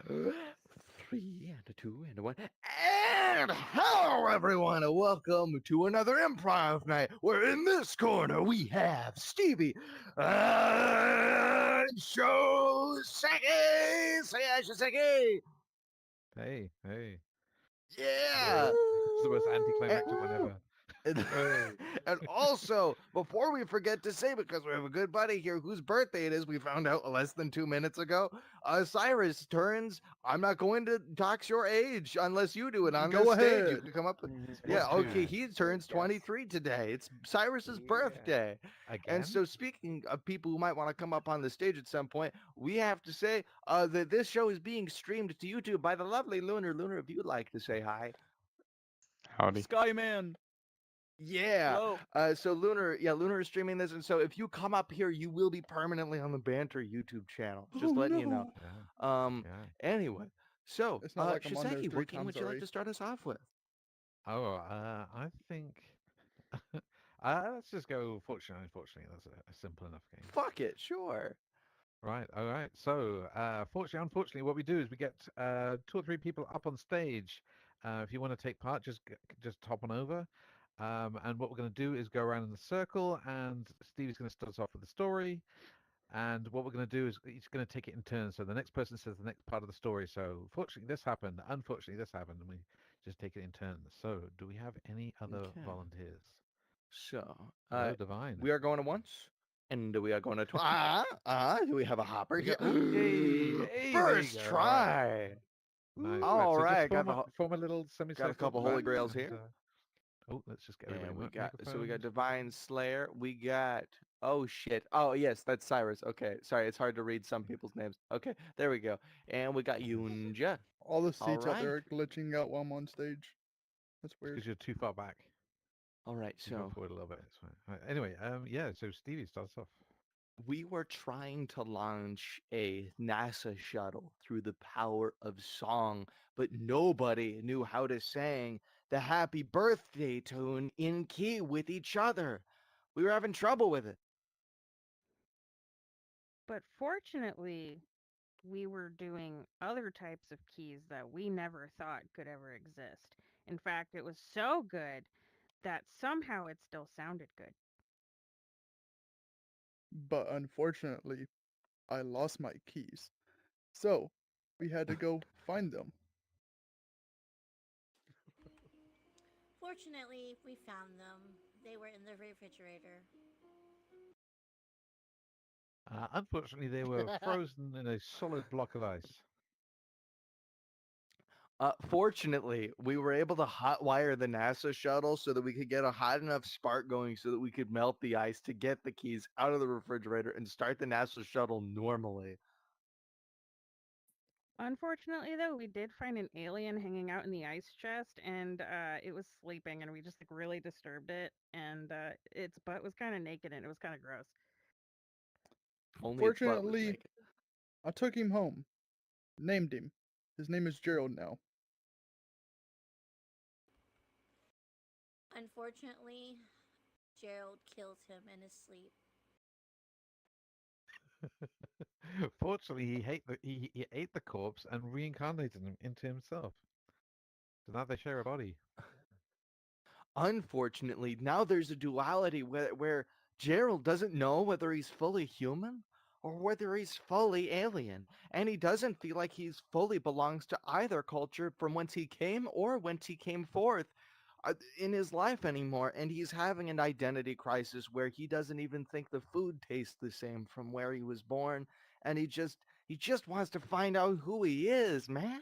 Three and a two and a one. And hello, everyone, and welcome to another Improv Night. Where in this corner we have Stevie Sho Seki. Hey. Yeah. It's the most And, anticlimactic one ever. and, Hey. and also, before we forget to say, because we have a good buddy here whose birthday it is, we found out less than 2 minutes ago. Cyrus turns. I'm not going to dox your age unless you do it on Go this stage. You ahead. can come up. What Yeah, okay. two? He turns Yes. 23 today. It's Cyrus's Yeah. birthday. And Again? so, speaking of people who might want to come up on the stage at some point, we have to say that this show is being streamed to YouTube by the lovely Lunar. Lunar, if you'd like to say hi. Howdy. Skyman. Yeah. Hello. So Lunar is streaming this, and so if you come up here, you will be permanently on the Banter YouTube channel. Oh Just letting you know. no. Um. Yeah. Anyway, so It's not like I'm on there Shiseki, three what game times would you like already. to start us off with? Oh, I think. Let's just go. Unfortunately, that's a simple enough game. Fuck it, sure. Right. All right. So, unfortunately, what we do is we get two or three people up on stage. If you want to take part, just hop on over. And what we're going to do is go around in a circle, and Stevie's going to start us off with the story. And what we're going to do is he's going to take it in turns. So the next person says the next part of the story. So fortunately this happened. Unfortunately this happened. And we just take it in turns. So do we have any other Okay. volunteers? So, Hello, Divine. we are going to once, and we are going to twice. Do we have a hopper We here? got yay! Hey, there you First go. All right. try. Nice. Right. All So just right, form a little got a semicircle at the couple holy back, grails and here. let's just get everybody And we got microphones. Divine Slayer. We got oh shit. Oh yes, that's Cyrus. Okay. Sorry, it's hard to read some people's names. Okay, there we go. And we got Yunja. All the All seats out right. there are glitching out while I'm on stage. That's It's weird. because you're too far back. All right, You go so forward a little bit. It's fine. Right, anyway, yeah. So Stevie starts off. we were trying to launch a NASA shuttle through the power of song, but nobody knew how to sing the happy birthday tune in key with each other. We were having trouble with it. But fortunately, we were doing other types of keys that we never thought could ever exist. In fact, it was so good that somehow it still sounded good. But unfortunately, I lost my keys. So, we had to go find them. Fortunately, we found them. They were in the refrigerator. Unfortunately, they were frozen in a solid block of ice. Fortunately, we were able to hotwire the NASA shuttle so that we could get a hot enough spark going so that we could melt the ice to get the keys out of the refrigerator and start the NASA shuttle normally. Unfortunately, though, we did find an alien hanging out in the ice chest, and it was sleeping, and we just like really disturbed it, and its butt was kind of naked, and it was kind of gross. Only its butt was Fortunately, naked. I took him home. Named him. His name is Gerald now. Unfortunately, Gerald killed him in his sleep. Fortunately, he ate the corpse and reincarnated him into himself. So now they share a body. Unfortunately, now there's a duality where Gerald doesn't know whether he's fully human or whether he's fully alien, and he doesn't feel like he's fully belongs to either culture from whence he came or whence he came forth in his life anymore, and he's having an identity crisis where he doesn't even think the food tastes the same from where he was born, and he just wants to find out who he is, man.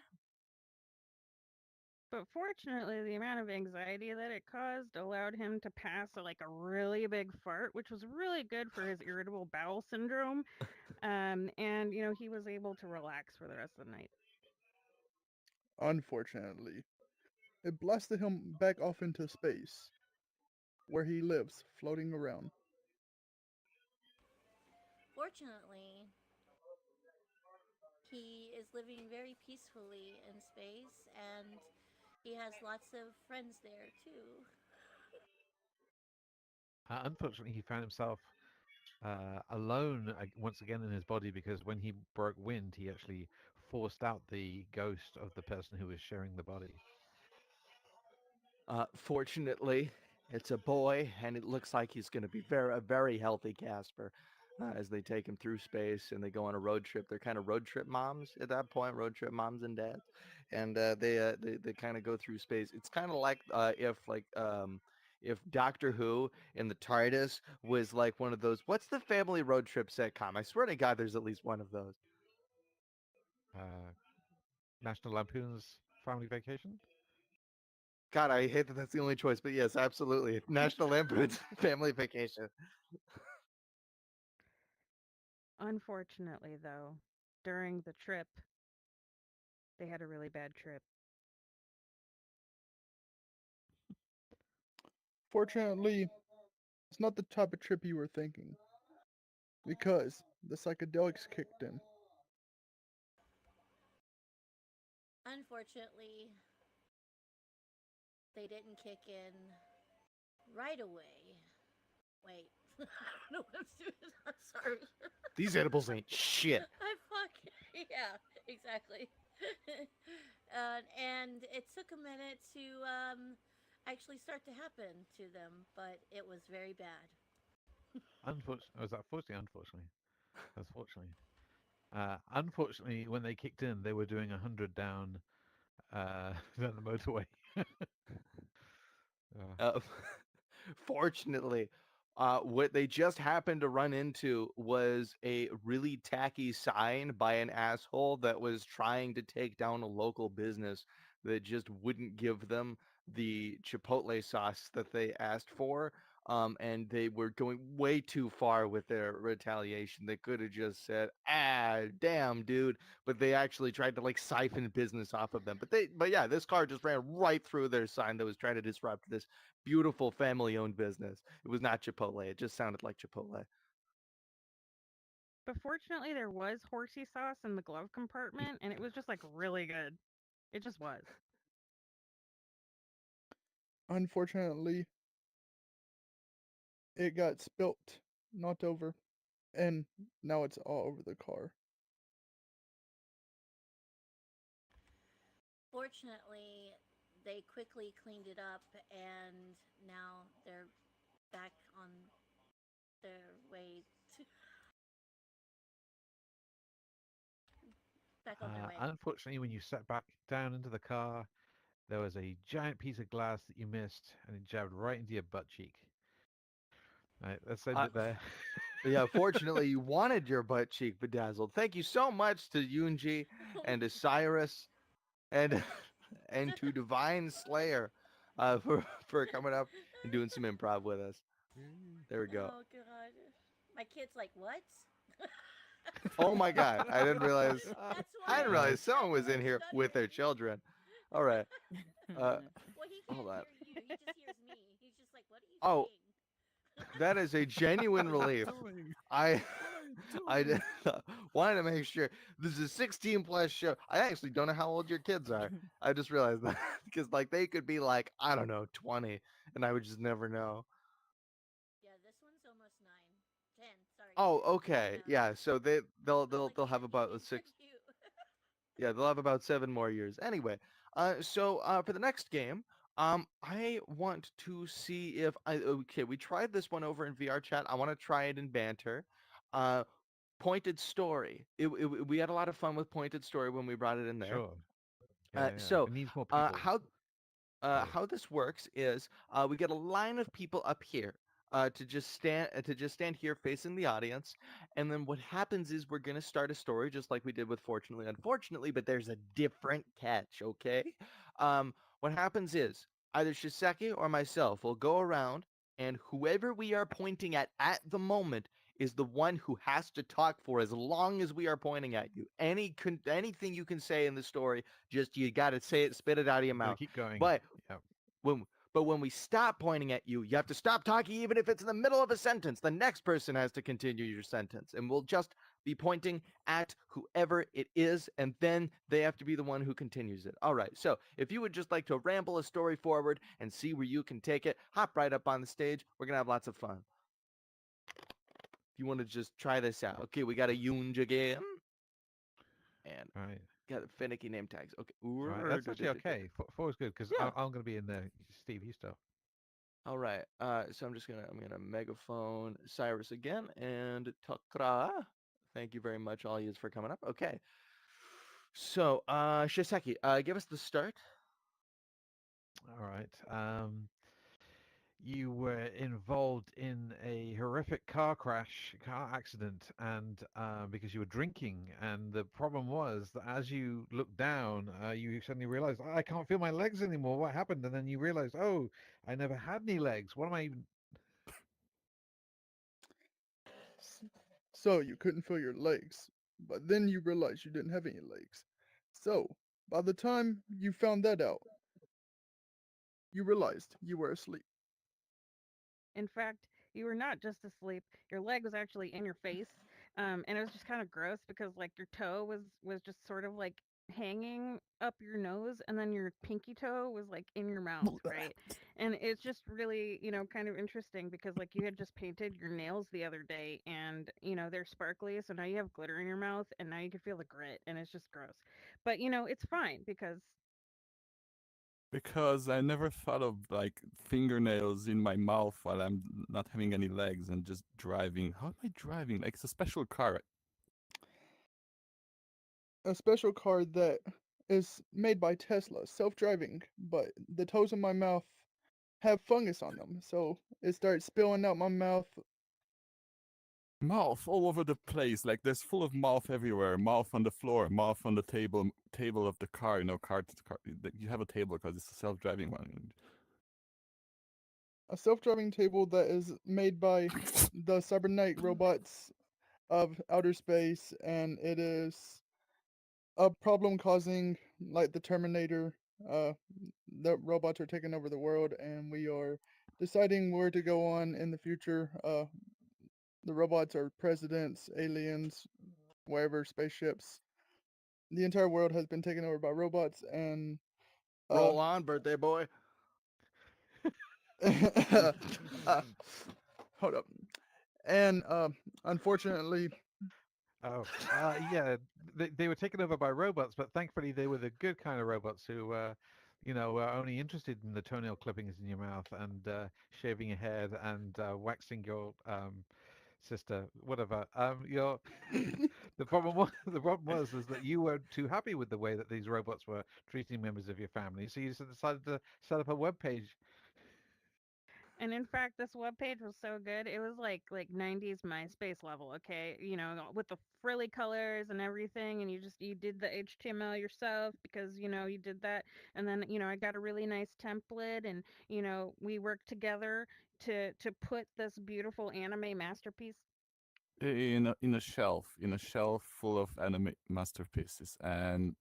But fortunately, the amount of anxiety that it caused allowed him to pass like a really big fart, which was really good for his irritable bowel syndrome. And he was able to relax for the rest of the night. Unfortunately, it blasted him back off into space, where he lives, floating around. Fortunately, he is living very peacefully in space and he has lots of friends there too. Unfortunately, he found himself alone once again in his body because when he broke wind, he actually forced out the ghost of the person who was sharing the body. Fortunately, it's a boy, and it looks like he's going to be a very healthy Casper. As they take him through space and they go on a road trip, they're kind of road trip moms at that point, road trip moms and dads, and they kind of go through space. It's kind of like if Doctor Who in the TARDIS was like one of those. What's the family road trip sitcom? I swear to God, there's at least one of those. Uh, National Lampoon's Family Vacation. God, I hate that that's the only choice, but yes, absolutely. National Lampoon's Family Vacation. Unfortunately, though, during the trip, they had a really bad trip. Fortunately, it's not the type of trip you were thinking, because the psychedelics kicked in. Unfortunately, they didn't kick in right away. Wait, I don't know what I'm doing. I'm sorry. These edibles ain't shit. I fuck. Yeah, exactly. And it took a minute to actually start to happen to them, but it was very bad. Unfortunately, was that fortunately? Unfortunately, that's fortunately. Unfortunately, when they kicked in, they were doing 100 down down the motorway. uh, Uh, fortunately, what they just happened to run into was a really tacky sign by an asshole that was trying to take down a local business that just wouldn't give them the chipotle sauce that they asked for. And they were going way too far with their retaliation. They could have just said, "Ah, damn, dude," but they actually tried to like siphon business off of them. But yeah, this car just ran right through their sign that was trying to disrupt this beautiful family-owned business. It was not Chipotle. It just sounded like Chipotle. But fortunately, there was horsey sauce in the glove compartment, and it was just like really good. It just was. Unfortunately, it got spilt, knocked over, and now it's all over the car. Fortunately, they quickly cleaned it up, and now they're back on their way to back on their way. unfortunately, when you sat back down into the car, there was a giant piece of glass that you missed, and it jabbed right into your butt cheek. Right, let's end Uh, it there. yeah, fortunately, you wanted your butt cheek bedazzled. Thank you so much to Yunji and to Cyrus and and to Divine Slayer for coming up and doing some improv with us. There we go. Oh god, my kid's like, what? Oh my God, I didn't realize. That's I why didn't I realize asked that someone was in first here with their stuttering. children. All right. Uh, Well, he hold can't on. hear you. He just hears me. He's just like, what are you Oh, saying? that is a genuine What are you relief. doing? I What are you I doing? did, wanted to make sure this is a 16 plus show. I actually don't know how old your kids are. I just realized that because like they could be like I don't know 20, and I would just never know. Yeah, this one's almost 9. 10. Sorry, Oh, 10. okay, Yeah. yeah. So I'm not like they'll have about anything but six. you. Yeah, they'll have about 7 more years. Anyway, for the next game, I want to see if I okay. We tried this one over in VR chat. I want to try it in banter. Uh, Pointed story. We had a lot of fun with pointed story when we brought it in there. Sure. Uh, Yeah, yeah. so, It needs more uh, people. how Sorry. how this works is we get a line of people up here to just stand here facing the audience, and then what happens is we're gonna start a story just like we did with Fortunately Unfortunately, but there's a different catch. Okay, what happens is either Shiseki or myself will go around, and whoever we are pointing at the moment is the one who has to talk for as long as we are pointing at you. Anything you can say in the story, just you got to say it, spit it out of your Gotta mouth. keep going. But Yep. when when we stop pointing at you, you have to stop talking even if it's in the middle of a sentence. The next person has to continue your sentence, and we'll just be pointing at whoever it is, and then they have to be the one who continues it. All right. So if you would just like to ramble a story forward and see where you can take it, hop right up on the stage. We're gonna have lots of fun. If you want to just try this out, okay? We got a Yoonj again. and Right. got finicky name tags. Okay. Right. That's actually okay. Four is good because Yeah. I'm going to be in there. Steve, you stuff. All right. So I'm gonna megaphone Cyrus again and Takra. Thank you very much, all yous, for coming up. Okay. So, Shiseki, give us the start. All right. You were involved in a horrific car accident, and because you were drinking, and the problem was that as you looked down, you suddenly realized, "Oh, I can't feel my legs anymore. What happened?" And then you realized, "Oh, I never had any legs. What am I even?" So you couldn't feel your legs, but then you realized you didn't have any legs. So by the time you found that out, you realized you were asleep. In fact, you were not just asleep. Your leg was actually in your face, and it was just kind of gross because like your toe was just sort of like hanging up your nose, and then your pinky toe was like in your mouth, right? And it's just really, kind of interesting because like you had just painted your nails the other day, and they're sparkly, so now you have glitter in your mouth, and now you can feel the grit, and it's just gross. But it's fine because Because I never thought of like fingernails in my mouth while I'm not having any legs and just driving. How am I driving? Like it's a special car. A special car that is made by Tesla, self-driving, but the toes in my mouth have fungus on them, so it starts spilling out my mouth. Mouth all over the place. Like there's full of mouth everywhere. Mouth on the floor. Mouth on the table of the car. Car to car. You have a table because it's a self-driving one. A self-driving table that is made by the cybernetic robots of outer space, and it is a problem causing like the Terminator. Uh, the robots are taking over the world, and we are deciding where to go on in the future. The robots are presidents, aliens, whatever, spaceships. The entire world has been taken over by robots, and uh, Roll on, birthday boy. uh, hold up. And unfortunately, Oh, yeah, they were taken over by robots, but thankfully they were the good kind of robots who, were only interested in the toenail clippings in your mouth and shaving your head and waxing your sister, whatever. The problem was is that you weren't too happy with the way that these robots were treating members of your family, so you decided to set up a web page. And in fact, this webpage was so good. It was like 90s MySpace level, okay? With the frilly colors and everything, and you did the HTML yourself because you did that. And then, I got a really nice template, and we worked together to put this beautiful anime masterpiece. In a shelf full of anime masterpieces, and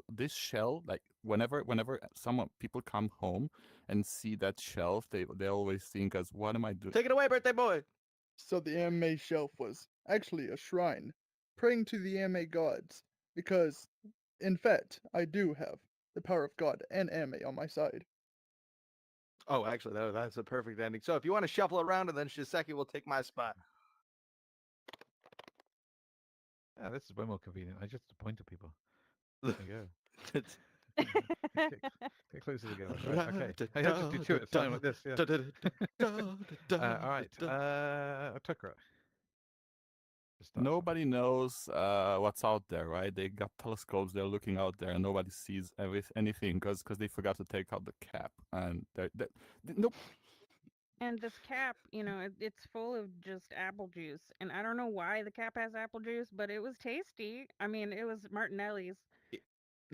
this shelf, like whenever someone people come home and see that shelf, they always think as, what am I doing? Take it away, birthday boy. so the anime shelf was actually a shrine, praying to the anime gods, because, in fact, I do have the power of God and anime on my side. Oh, actually, that's a perfect ending. So if you want to shuffle around, and then Shiseki will take my spot. Yeah, this is way more convenient. I just point to people. There you go. It's- Get closer together. Right, okay. I have just do two at a time like this. Yeah. All right. Tukra. Just start us off. Nobody knows what's out there, right? They got telescopes, they're looking out there, and nobody sees anything because they forgot to take out the cap, and nope. And this cap, it's full of just apple juice. And I don't know why the cap has apple juice, but it was tasty. I mean, it was Martinelli's.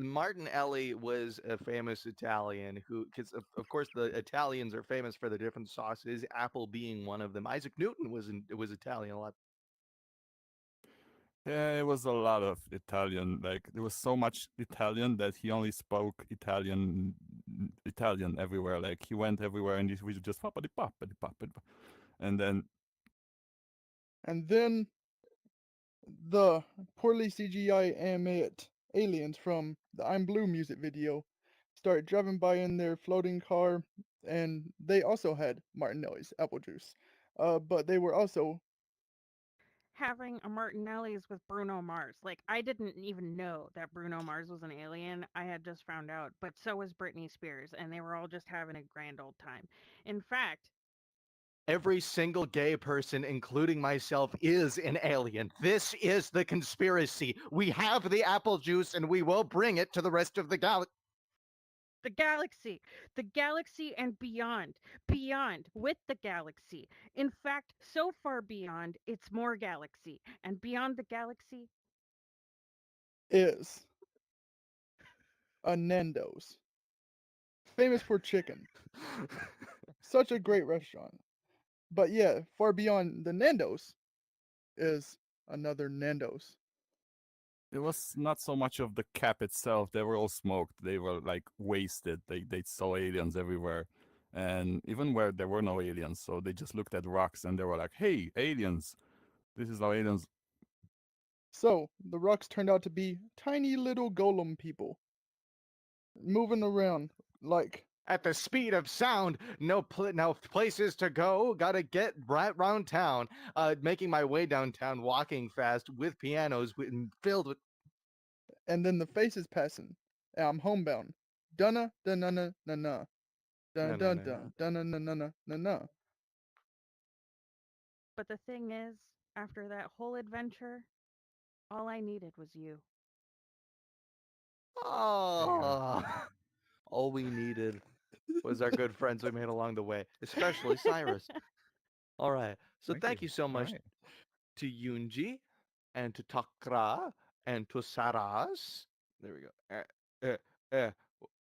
Martinelli was a famous Italian who, because of course the Italians are famous for the different sauces, apple being one of them. Isaac Newton was Italian a lot. Yeah, it was a lot of Italian. Like there was so much Italian that he only spoke Italian everywhere. Like he went everywhere and he was just poppity poppity poppity, and then And then the poorly CGI animated aliens from the I'm Blue music video start driving by in their floating car, and they also had Martinelli's apple juice. But they were also having a Martinelli's with Bruno Mars. Like, I didn't even know that Bruno Mars was an alien. I had just found out, but so was Britney Spears, and they were all just having a grand old time. In fact, Every single gay person, including myself, is an alien. This is the conspiracy. We have the apple juice and we will bring it to the rest of the galaxy. the galaxy and beyond, beyond with the galaxy. In fact, so far beyond, it's more galaxy. And beyond the galaxy, Is a Nando's, famous for chicken. Such a great restaurant. But yeah, far beyond the Nando's is another Nando's. It was not so much of the cap itself. They were all smoked. They were like wasted. They saw aliens everywhere, and even where there were no aliens, so they just looked at rocks and they were like, "Hey, aliens! This is how aliens." So the rocks turned out to be tiny little golem people moving around like At the speed of sound, no places to go. Gotta get right round town. Making my way downtown, walking fast with pianos filled with. and then the faces passing. And I'm homebound. Dunna dunna na na na. No, Dun no, dun no, dun no. dunna na na na na na. but the thing is, after that whole adventure, all I needed was you. Oh, all we needed was our good friends we made along the way, especially Cyrus. All right. So thank you so All much right. to Yunji and to Takra and to Saras. There we go.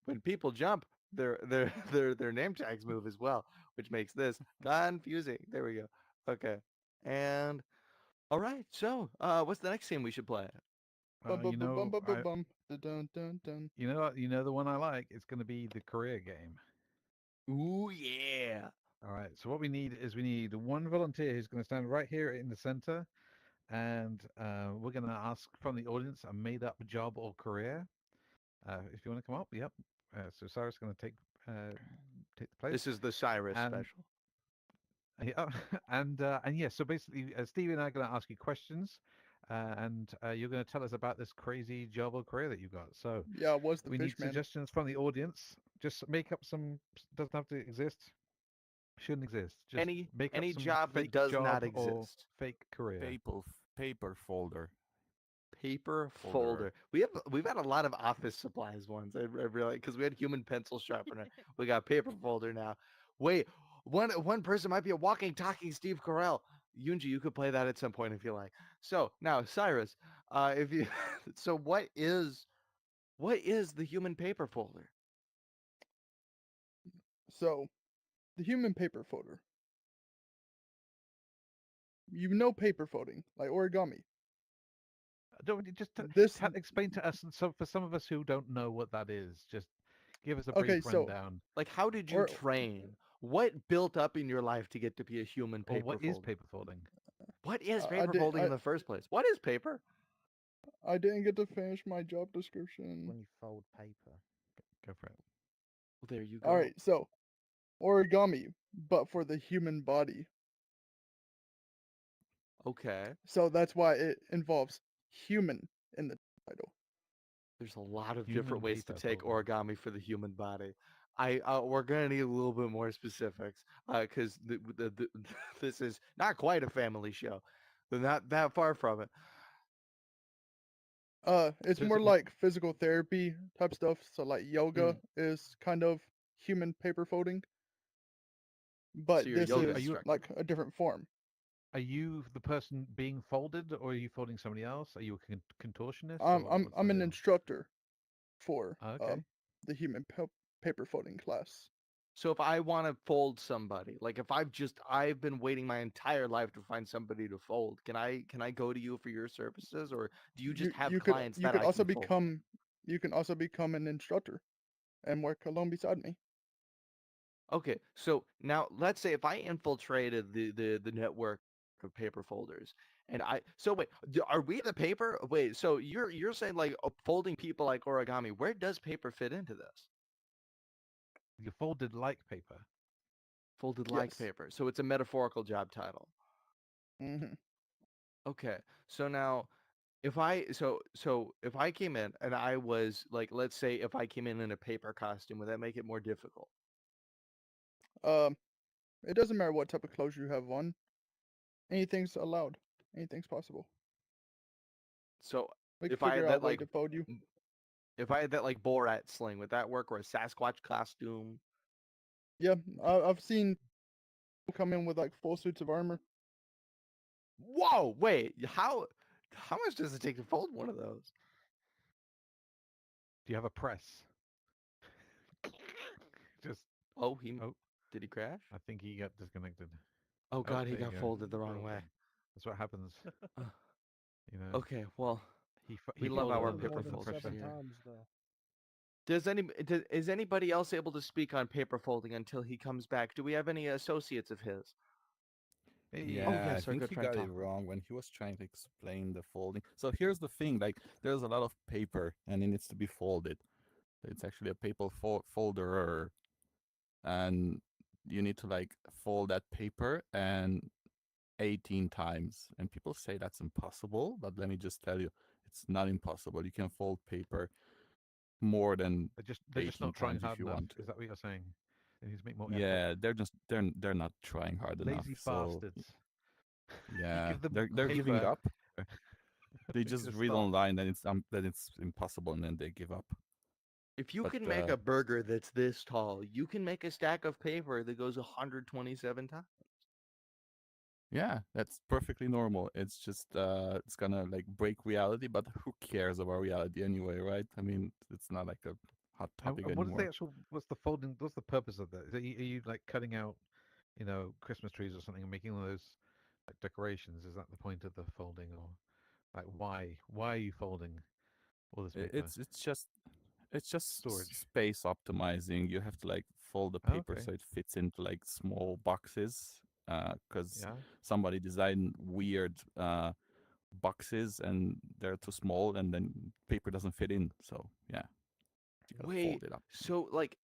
When people jump, their name tags move as well, which makes this confusing. There we go. Okay. And all right. So, what's the next game we should play? Bum You bum bum bum know, bum bum. Dun dun dun. you know the one I like. It's going to be the career game. Ooh, yeah. All right. So what we need is we need one volunteer who's going to stand right here in the center, and we're going to ask from the audience a made-up job or career. If you want to come up, yep. So Sarah's going to take the place, This is the Cyrus and special. yeah, and yeah. So basically, Stevie and I are going to ask you questions, and you're going to tell us about this crazy job or career that you got. So Yeah, I was the we fish need man. suggestions from the audience. Just make up some. Doesn't have to exist. Shouldn't exist. Just make up Any some job that fake does job not or exist. fake career. Paper folder. Paper Folderer. folder. We've had a lot of office supplies ones. I realized because we had human pencil sharpener. We got paper folder now. Wait, one person might be a walking, talking Steve Carell. Yunji, you could play that at some point if you like. So now, Cyrus, if you, so what is the human paper folder? So the human paper folder. You know paper folding, like origami. Don't just This explain to us. And so for some of us who don't know what that is, just give us a okay, brief so rundown. Like, how did you or train? What built up in your life to get to be a human Or paper what is folder? paper folding? What is I paper did folding in the first place? What is paper? I didn't get to finish my job description. When you fold paper. Go for it. Well, there you All go. right, so origami, but for the human body. Okay. So that's why it involves human in the title. There's a lot of Human different ways to paper take folding. origami for the human body. We're gonna need a little bit more specifics, because this is not quite a family show. They're not that far from it. It's So is more it like physical therapy type stuff. So like yoga Mm. is kind of human paper folding, So but you're a this yoga are is you instructor. like a different form. are you the person being folded, or are you folding somebody else? Are you a contortionist, I'm or I'm what's the I'm an deal? instructor for Okay. the human paper folding class. So if I want to fold somebody, like if I've been waiting my entire life to find somebody to fold, can I go to you for your services, or do you just You have you could clients you that could I also can fold? become an instructor and work along beside me. Okay, so now let's say if I infiltrated the network of paper folders, and so wait, are we the paper? Wait, so you're saying like folding people like origami? Where does paper fit into this? You folded like paper. Folded like Yes. paper, so it's a metaphorical job title. hmm Okay. So now if I came in and I was like, let's say if I came in a paper costume, would that make it more difficult? Um, it doesn't matter what type of clothes you have on. Anything's allowed. Anything's possible. So We can if I figure had out a that way like to fold you. if I had that like Borat sling, would that work? Or a Sasquatch costume? Yeah, I've seen people come in with like full suits of armor. Whoa, wait, how much does it take to fold one of those? Do you have a press? Just Oh, he oh, did he crash? I think he got disconnected. Oh Oh, God, he there you got go. folded the wrong way. That's what happens. Uh, You know, okay, well, he we love folded our Folded under paper more than the folders seven pressure. here. times though. Is anybody else able to speak on paper folding until he comes back? Do we have any associates of his? Oh Yeah, Hey, I yes, our think good he friend got it Tom. wrong when he was trying to explain the folding. So here's the thing, like there's a lot of paper and it needs to be folded. It's actually a paper folder, and you need to like fold that paper and 18 times. And people say that's impossible, but let me just tell you, it's not impossible. You can fold paper more than they're just 18 not trying times if hard you enough. want to. Is that what you're saying? They need to make more effort. Yeah, they're not trying hard enough. Lazy So bastards. You yeah, give them they're giving paper. up. They They're just gonna read stop. online that it's impossible, and then they give up. If you But can make a burger that's this tall, you can make a stack of paper that goes 127 times. yeah, that's perfectly normal. It's just it's gonna like break reality, but who cares about reality anyway, right? I mean, it's not like a hot topic And what is the anymore. actual? What's the folding? What's the purpose of that? Are you like cutting out, Christmas trees or something and making all those like decorations? Is that the point of the folding, or like why are you folding all this paper? It's just Storage. space optimizing. You have to like fold the Oh, paper okay. so it fits into like small boxes, because Yeah. somebody designed weird boxes and they're too small, and then paper doesn't fit in. So yeah, you gotta Wait, fold it up. so like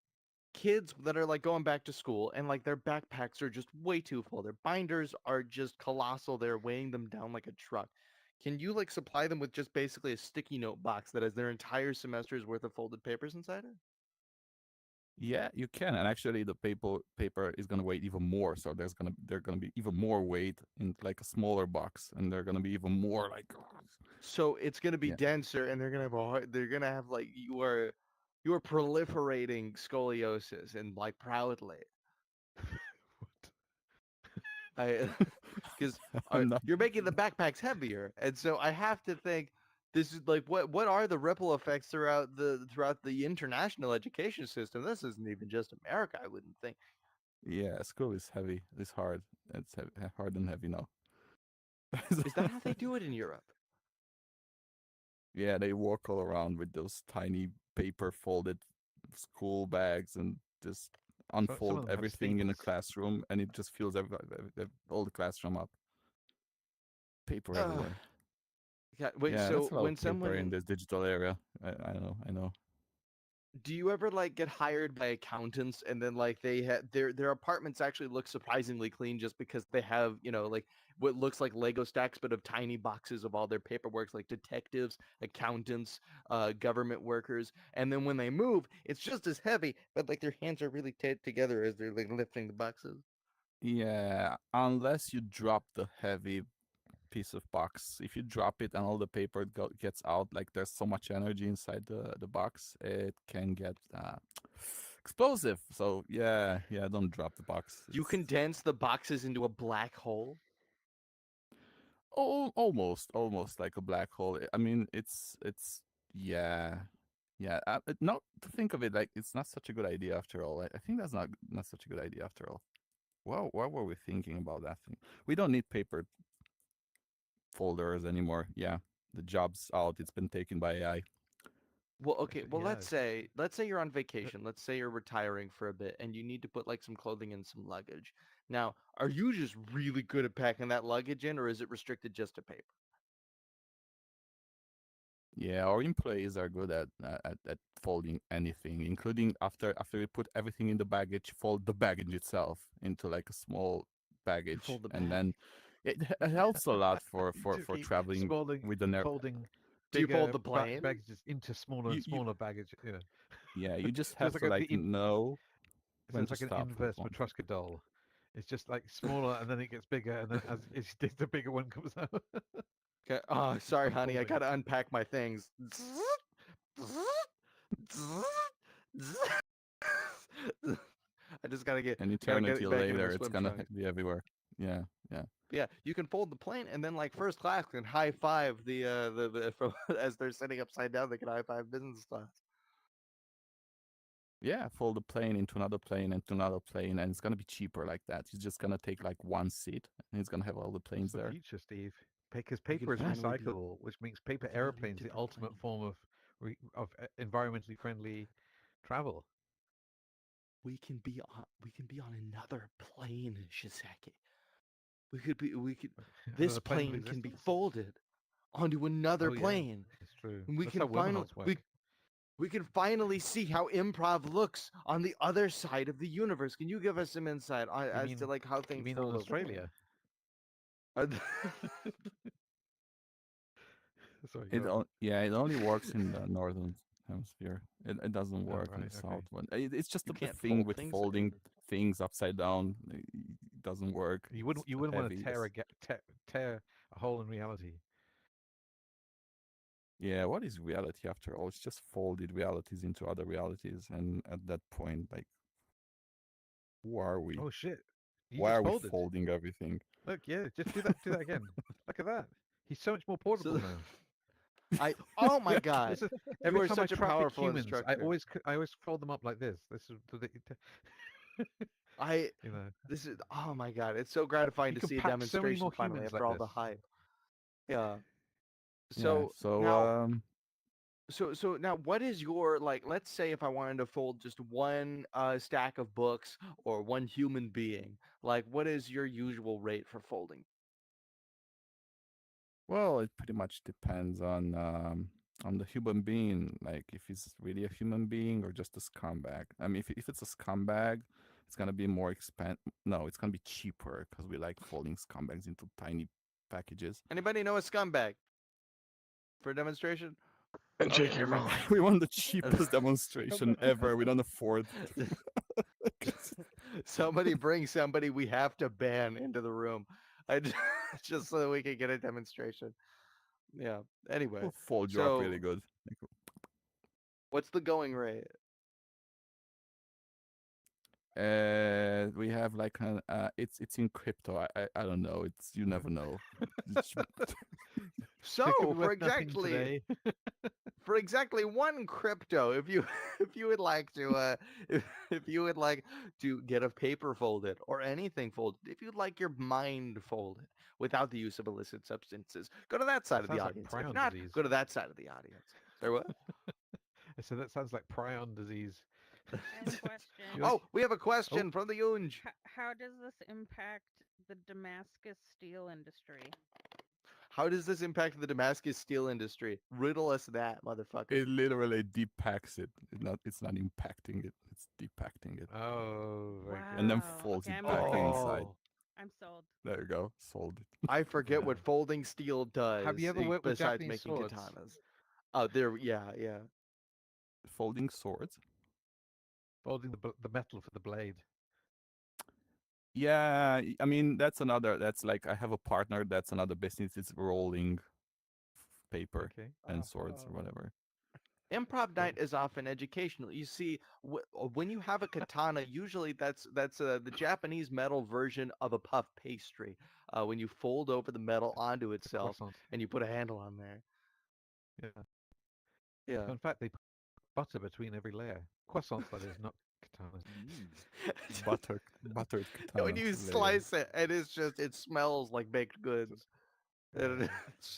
kids that are like going back to school and like their backpacks are just way too full. Their binders are just colossal. They're weighing them down like a truck. Can you like supply them with just basically a sticky note box that has their entire semester's worth of folded papers inside it? Yeah, you can, and actually the paper is gonna weigh even more. So they're gonna be even more weight in like a smaller box, and they're gonna be even more like So it's gonna be yeah. denser, and they're gonna have like you are proliferating scoliosis and like proudly. What? I because I'm not. you're making the backpacks heavier, and so I have to think this is like what are the ripple effects throughout the international education system? This isn't even just America, I wouldn't think. Yeah, school is heavy. It's hard. It's hard and heavy now. Is that how they do it in Europe? Yeah, they walk all around with those tiny paper folded school bags and just Some of unfold them have everything in a staples. classroom, and it just fills all the classroom up. Paper Uh, everywhere. yeah, wait, Yeah, so that's a lot when of paper in someone this digital area. I know. I know. do you ever like get hired by accountants and then like they have their apartments actually look surprisingly clean just because they have like what looks like Lego stacks but of tiny boxes of all their paperwork like detectives, accountants, government workers, and then when they move it's just as heavy but like their hands are really tight together as they're like lifting the boxes. Yeah, unless you drop the heavy piece of box. If you drop it and all the paper gets out, like there's so much energy inside the box, it can get explosive. So yeah, don't drop the box. You It's condense the boxes into a black hole. almost like a black hole. I mean, it's yeah. Yeah, not to think of it like it's not such a good idea after all. I think that's not such a good idea after all. Well, what were we thinking about that thing? We don't need paper folders anymore. Yeah, the job's out. It's been taken by AI. Well, okay. Well, Yeah. let's say you're on vacation. Let's say you're retiring for a bit and you need to put like some clothing and some luggage. Now, are you just really good at packing that luggage in or is it restricted just to paper? Yeah, our employees are good at folding anything, including after we put everything in the baggage, fold the baggage itself into like a small You baggage, fold the and bag. then it helps a lot for To for keep traveling with an air. folding Do you fold bigger the plane? baggages into smaller and You smaller baggage. yeah, you just So it's have like to like know so when it's to like an stop with inverse one. Matryoshka doll. It's just like smaller, and then it gets bigger, and then as the bigger one comes out. Okay. Oh, sorry, I'm honey. I folding. gotta unpack my things. I just An gotta get eternity it back into my later, it's swim gonna trunks. be everywhere. Yeah, yeah. Yeah, you can fold the plane, and then like first class can high five the from as they're sitting upside down. They can high five business class. Yeah, fold a plane into another plane into another plane, and it's gonna be cheaper like that. It's just gonna take like one seat, and it's gonna have all the That's planes the there. future, Steve. Because We can paper is finally be recyclable, which makes paper finally be airplanes the different ultimate planes. form of environmentally friendly travel. We can be on another plane, Shiseki. We could this Another plane of plane can be existence. folded onto another Oh yeah, plane. it's true. And we That's can how finally wormholes work. we can finally see how improv looks on the other side of the universe. Can you give us some insight You as to mean like how you things mean on fold over there? Australia? Are th- Sorry, go on. Yeah, it only works in the northern hemisphere. It doesn't Oh work in right, the okay. south one. It's just you the can't thing fold with things there. folding things upside down. It doesn't work. You It's wouldn't too want to heavy. tear a hole in reality. Yeah, what is reality after all? It's just folded realities into other realities, and at that point, like, who are we? Oh shit! You Why just are we folded. folding everything? Look, yeah, just do that. Do that again. Look at that. He's so much more portable So now. oh my god, This is you every are time I such a trap big powerful humans, instructor. I always fold them up like this. This is I you know this is oh my god, it's so gratifying you to can see a pack so many demonstration more finally humans like after all this. the hype. Yeah. Yeah. So So now so now what is your like let's say if I wanted to fold just one stack of books or one human being, like what is your usual rate for folding? well, it pretty much depends on the human being. Like if he's really a human being or just a scumbag. I mean, if it's a scumbag, it's gonna be more No, it's gonna be cheaper because we like folding scumbags into tiny packages. Anybody know a scumbag for a demonstration? And Okay, J.K. never mind. Rowling. We want the cheapest demonstration ever. We don't afford. Somebody bring somebody we have to ban into the room. I just, just so that we can get a demonstration. Yeah. Anyway, We'll fold you up so really good. what's the going rate? We have like an it's in crypto. I don't know. It's you never know. It's- So It could be for worth nothing exactly today. for exactly one crypto, if you if you would like to if you would like to get a paper folded or anything folded, if you'd like your mind folded without the use of illicit substances, go to that side That of the sounds like audience. If prion not, disease. go to that side of the audience. Sorry, what? So that sounds like prion disease. I have a question. Oh, we have a Oh, question from the Unge. How does this impact the Damascus steel industry? How does this impact the Damascus steel industry? Riddle us that, motherfucker. it literally depacks it. It's not impacting it. It's depacting it, oh, very good. and then Wow. folds Okay, it I'm back okay. inside. Oh, I'm sold. There you go. Sold it. I forget what Yeah. folding steel does Have you ever worked with besides Japanese making swords? katanas. Oh, there, yeah, yeah. Folding swords. Folding the metal for the blade. Yeah, I mean that's another. That's like I have a partner. That's another business. It's rolling paper Okay. and swords or whatever. Improv Cool. night is often educational. You see, when you have a katana, usually that's the Japanese metal version of a puff pastry. When you fold over the metal onto It's a itself croissant. and you put a handle on there. Yeah. Yeah. In fact, they put butter between every layer. Croissants, that is, not katanas. Buttered When katana you layer. slice it, and it smells like baked goods. And Yeah.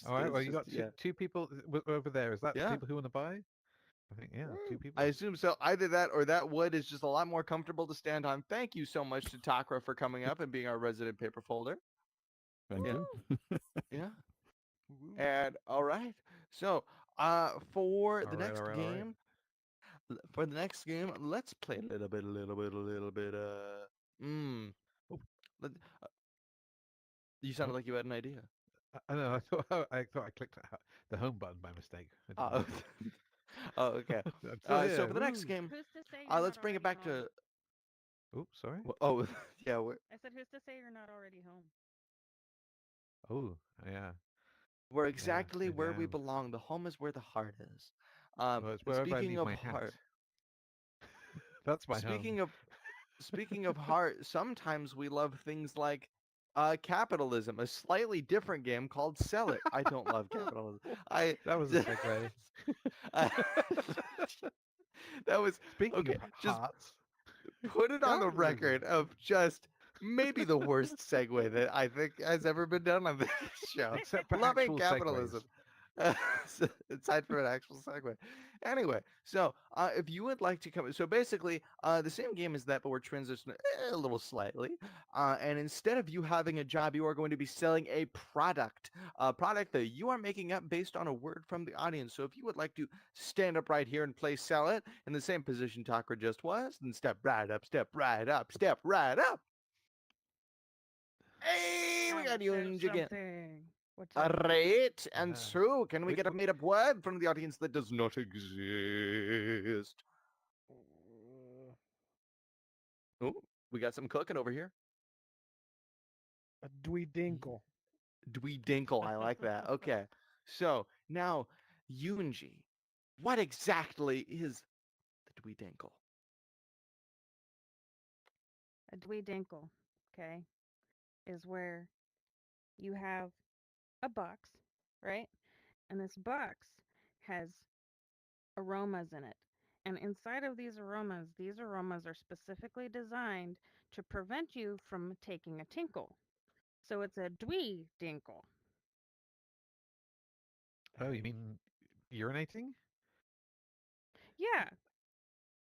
All right. Well, it's you just got yeah. two people over there. Is that Yeah. people who want to buy? I think yeah, two people. I assume so. Either that or that wood is just a lot more comfortable to stand on. Thank you so much to Takra for coming up and being our resident paper folder. Thank Yeah. you. Yeah. And all right. So, for the All right. next All right. All right. game, let's play a little bit. Mm. Oh. Let, You Oh, sounded like you had an idea. I know. I thought I clicked the home button by mistake. I didn't Oh, realize. oh, okay. I'm still So here. for the next Woo! game, Who's to say you're let's not bring it already back home? to. Oops, sorry. Oh, yeah. I said, who's to say you're not already home? Oh, yeah, We're yeah. exactly Maybe where I we am. belong. The home is where the heart is. Well, it's And wherever I leave my hat. That's my home. speaking of speaking of heart, sometimes we love things like capitalism, a slightly different game called Sell It. I don't love capitalism. I That was a segue. I- that was Speaking of okay. Just hearts, put it on the capitalism. record of just maybe the worst segue that I think has ever been done on this show. Except for Loving actual capitalism. segues. Aside from an actual segue. Anyway, so if you would like to come, so basically, the same game as that, but we're transitioning a little slightly. And instead of you having a job, you are going to be selling a product that you are making up based on a word from the audience. So if you would like to stand up right here and play Sell It in the same position Tucker just was, then step right up, step right up, step right up. Hey, we got you Said in again. something. What's All up? right, and Yeah. so can we Which get a one? made-up word from the audience that does not exist? Oh, we got some cooking over here. A dweedinkle. Dweedinkle, I like that. Okay, so now, Yunji, what exactly is the Dweedinkle? A dweedinkle, okay, is where you have a box, right? And this box has aromas in it. And inside of these aromas are specifically designed to prevent you from taking a tinkle. So it's a dweedinkle. Oh, you mean urinating? Yeah,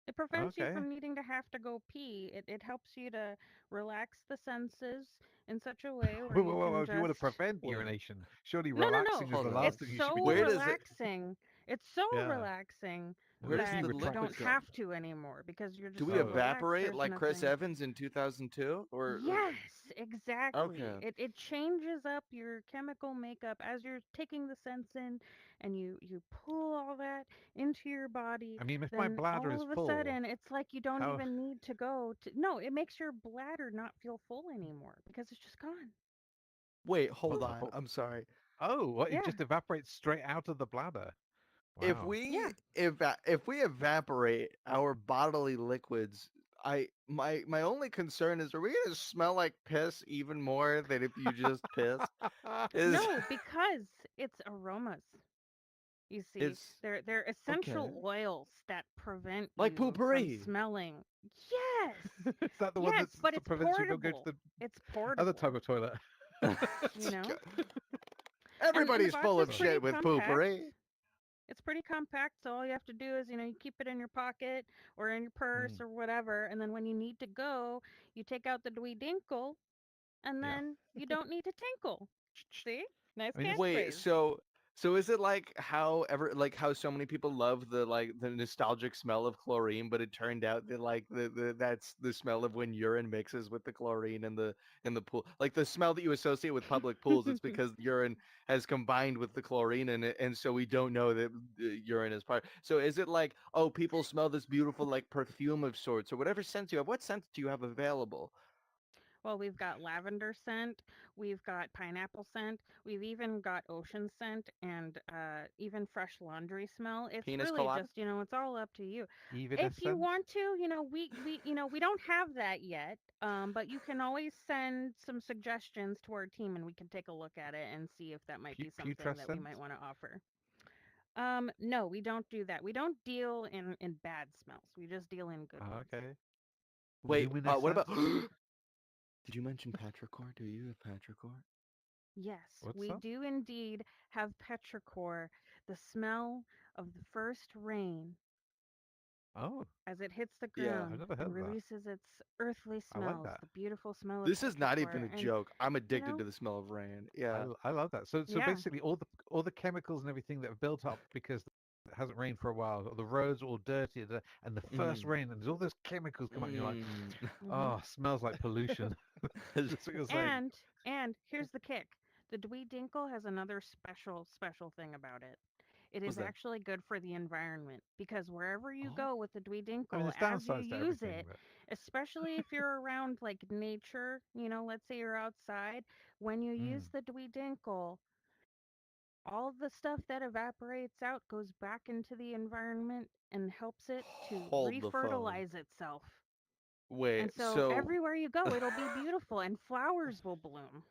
it prevents you Okay. from needing to have to go pee. It helps you to relax the senses in such a way where Whoa, you whoa, whoa, whoa, can if you want to just prevent Wait, urination, surely No, no, no. relaxing is the hold last on. It's thing you should be so Where doing. does it? relaxing. It's so Yeah. relaxing Where The does pee that the you liquid don't go? retraction. have to anymore because you're Do just we so Oh, relaxed. evaporate There's like Chris nothing. Evans in 2002? Yes, Okay. exactly. It changes up your chemical makeup as you're taking the scents in and you pull all that into your body, I mean, if my then bladder all is of a full, sudden it's like you don't how? even need to go to No, it makes your bladder not feel full anymore because it's just gone. Wait, What hold the? on. I'm sorry. Oh, what? It Yeah. just evaporates straight out of the bladder. If Wow. we Yeah. if we evaporate our bodily liquids, my only concern is, are we gonna smell like piss even more than if you just pissed? Is No, because it's aromas. You see, it's they're okay. essential oils that prevent Like you from poopery. smelling. Yes. Is that the one Yes, that but it's prevents you from going to portable. the It's other portable, type of toilet? you know? And the Everybody's box full is of Sorry. pretty shit with compact. poopery. It's pretty compact, so all you have to do is, you keep it in your pocket or in your purse Mm, or whatever, and then when you need to go, you take out the dweedinkle, and yeah. then you don't need to tinkle. See? Nice I mean, it's Wait, catchphrase. so is it like how so many people love the nostalgic smell of chlorine, but it turned out that like the that's the smell of when urine mixes with the chlorine in the pool. Like the smell that you associate with public pools, it's because urine has combined with the chlorine in it, and so we don't know that the urine is part. So is it like, oh, people smell this beautiful like perfume of sorts, or whatever scent you have? What scent do you have available? Well, we've got lavender scent, we've got pineapple scent, we've even got ocean scent, and even fresh laundry smell. It's Penis really colada? just, it's all up to you. even a If you scent. want to, we don't have that yet, but you can always send some suggestions to our team, and we can take a look at it and see if that might be something that we Putrescent. might want to offer. No, we don't do that. We don't deal in bad smells. We just deal in good ones. Okay. Wait, what Luminescent. about? Did you mention petrichor? Do you have petrichor? Yes, What's we that? do indeed have petrichor, the smell of the first rain Oh, as it hits the Yeah. I've ground never heard and of that. releases its earthly I like smells, that. the beautiful smell of This is not even petrichor. a And, joke. I'm you addicted know, to the smell of rain. Yeah. I love that. So yeah, basically all the chemicals and everything that are built up because it hasn't rained for a while, or the roads are all dirty, and the first Mm. rain, and there's all those chemicals come out, and you're like, Mm. Hmm. oh, smells like pollution. That's what you're saying. And here's the kick. The Dweedinkle has another special thing about it. It What's is that? actually good for the environment because wherever you Oh. go with the I mean, Dweedinkle, there's as you downsides to use everything, it, but especially if you're around like nature, let's say you're outside, when you use mm. the Dweedinkle, all of the stuff that evaporates out goes back into the environment and helps it to Hold the phone. refertilize itself. And Wait, so so everywhere you go, it'll be beautiful and flowers will bloom.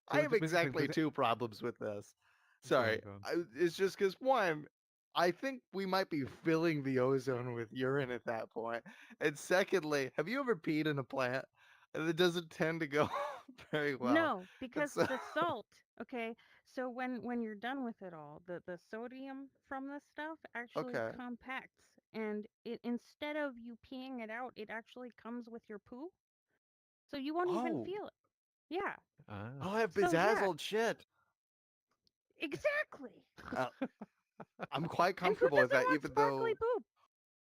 I So have with this thing, exactly does it? two problems with this. Go on, Sorry, go on. it's just because one, I think we might be filling the ozone with urine at that point, and secondly, have you ever peed in a plant? And it doesn't tend to go very well. No, And because so, the salt, okay, so when you're done with it all, the sodium from the stuff actually okay. compacts and it instead of you peeing it out, it actually comes with your poo. So you won't even Oh, feel it. Yeah. Ah. I'll have So yeah, bedazzled shit. exactly. Uh, I'm quite And who comfortable with doesn't that, want even sparkly though. poop?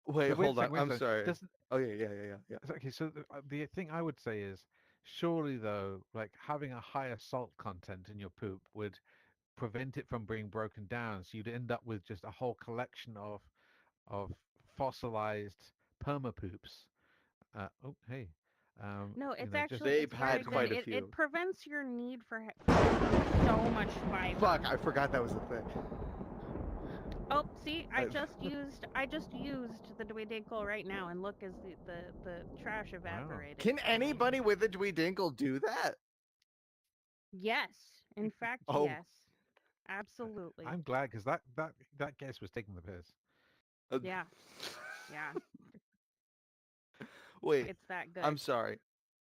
Wait, So hold on. wait a I'm second. sorry. Doesn't Oh yeah. okay? So the thing I would say is, surely though, like having a higher salt content in your poop would prevent it from being broken down. So you'd end up with just a whole collection of fossilized perma poops. Oh, hey, No, you it's know, just actually They've it's very had good. quite a It few. prevents your need for taking so much Fuck, fiber. I forgot that was a thing. Oh, see, I I, just used the Dweedinkle right now, and look, as the trash wow. evaporated can from me. anybody with a Dweedinkle do that? Yes, in fact, Oh, yes, absolutely. I'm glad because that guess was taking the piss. uh, Yeah, yeah, wait. it's that I'm good. sorry.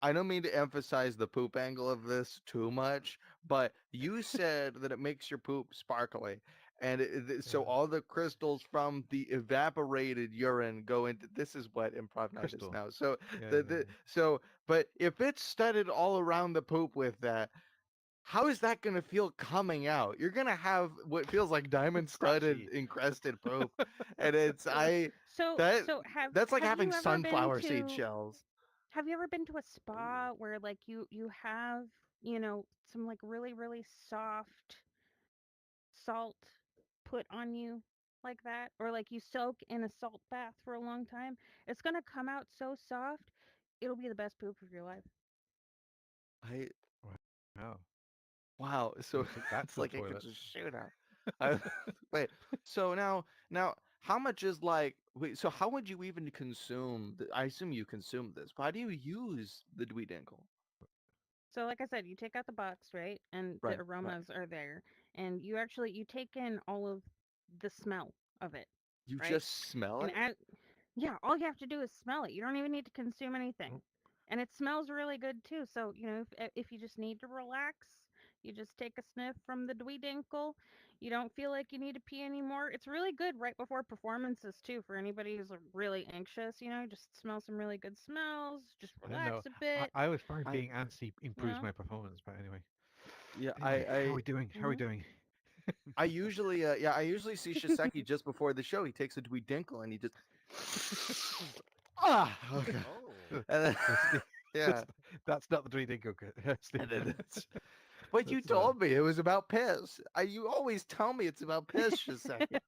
I don't mean to emphasize the poop angle of this too much, but you said that it makes your poop sparkly. And so Yeah, all the crystals from the evaporated urine go into this is what improv night is crystal. now. So Yeah, yeah, but if it's studded all around the poop with that, how is that going to feel coming out? You're going to have what feels like yeah. diamond studded Scratchy. encrusted poop. And it's that So have that's like have having you ever been sunflower seed to shells. have you ever been to a spa where like you have some like really soft salt put on you like that, or like you soak in a salt bath for a long time, it's going to come out so soft, it'll be the best poop of your life. I Wow. Wow, so Looks like that's it's the like it could toilet. just shoot out. I, wait, so now how much is like wait, so how would you even consume I assume you consume this. But how do you use the Dweedinkle? So like I said, you take out the box, right? And the Right. aromas are there. And you take in all of the smell of it, You right? just smell And it? yeah, all you have to do is smell it. You don't even need to consume anything. Oh, And it smells really good too. So, if you just need to relax, you just take a sniff from the Dweedinkle. You don't feel like you need to pee anymore. It's really good right before performances too for anybody who's really anxious, just smell some really good smells, just I don't know. relax a bit, I always find I being antsy you improves know. my performance. But anyway, yeah, anyway, how are we doing? How are we Mhm. doing? I usually see Shiseki just before the show. He takes a Dweedinkle and he just ah okay. Oh. And then So Steve, yeah. that's, that's not the Dweedinkle, Steve. And then it's but you That's told me it was about piss. You always tell me it's about piss, Shiseki.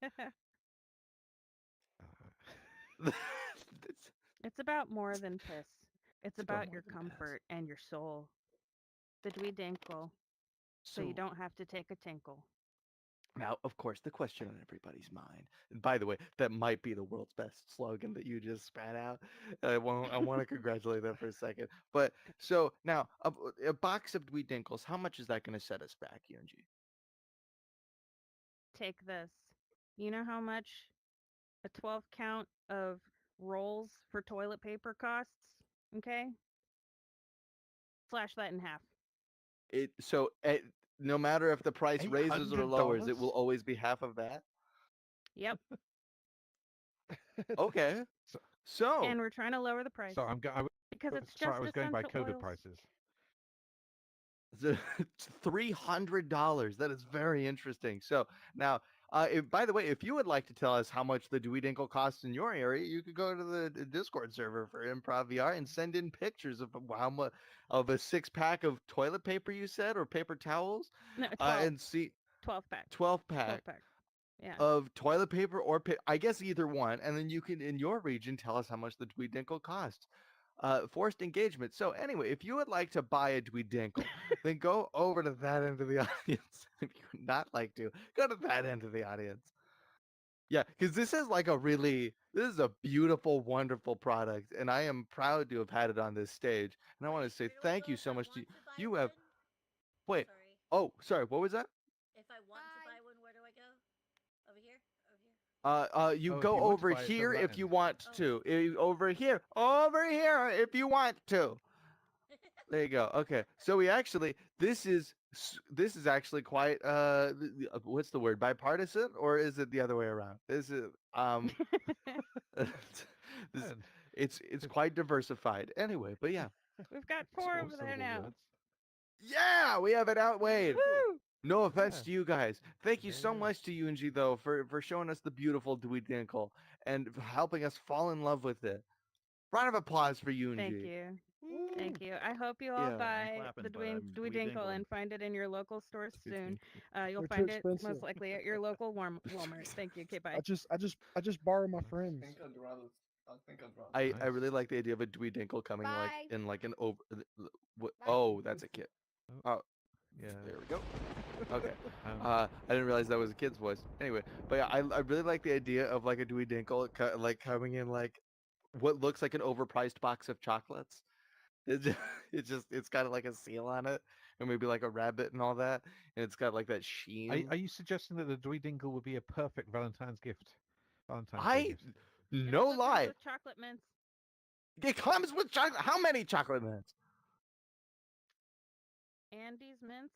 it's, It's about more than piss. It's it's about about more your than piss. comfort and your soul. The Dweedinkle, so you So don't have to take a tinkle. now, of course, the question on everybody's mind. And by the way, that might be the world's best slogan that you just spat out. I won't. I want to congratulate that for a second. But so now, a box of Dweedinkles. How much is that going to set us back, UNG? Take this. You know how much a 12 count of rolls for toilet paper costs? Okay? Slash that in half. No matter if the price raises or lowers, it will $800. always be half of that. Yep. Okay. So, So And we're trying to lower the price so I'm go- I, w- because it's sorry, I just was going by essential COVID oils. prices. it's $300. That is very interesting. So now, By the way, if you would like to tell us how much the Dewey Dinkle costs in your area, you could go to the Discord server for Improv VR and send in pictures of how much of a 6 pack of toilet paper you said or paper towels, No, 12. and see 12 pack. 12 pack 12 pack. Yeah. of toilet paper or I guess either one, and then you can in your region tell us how much the Dewey Dinkle costs. Forced engagement. So anyway, if you would like to buy a Dewey Dinkle, then go over to that end of the audience. If you would not like to, go to that end of the audience. Yeah, because this is this is a beautiful, wonderful product, and I am proud to have had it on this stage. And I want to say Where do I thank go you if so I much to want you. to buy You have one? wait. Sorry. Oh, sorry. What was that? If I want to buy one, where do I go? Over here? Over here? You Oh, if go you want to over buy it, it's over here that if you end. want to. Over here if you want to. There you go. Okay, so we actually this is actually quite what's the word, bipartisan, or is it the other way around? This is this And it's quite diversified. Anyway, but yeah, We've got it's 4 all over there syllable now. words. yeah, we have it outweighed. Woo! No offense Yeah. to you guys. Thank you There you so go. much to UNG though for showing us the beautiful Dewey Dinkle and helping us fall in love with it. Round of applause for UNG. Thank you. Thank Woo. you. I hope you all Yeah. buy clapping, the but I'm Dewey Dewey Dinkle Dinkling. and find it in your local store soon. You'll They're find too it most expensive. likely at your local Walmart. Thank you. Okay, bye. I just borrow my friends. I Nice. really like the idea of a Dewey Dinkle coming like Bye. in like an over. Bye. Oh, that's a kid. Oh, Oh, yeah. there we go. Okay. Um, I didn't realize that was a kid's voice. Anyway, but yeah, I really like the idea of like a Dewey Dinkle like coming in like what looks like an overpriced box of chocolates. It's got like a seal on it and maybe like a rabbit and all that, and it's got like that sheen. are you suggesting that the Dewey Dingle would be a perfect Valentine's gift? Valentine's Day I gift. It no also comes lie. with chocolate mints. It comes with chocolate. How many chocolate mints? Andes mints.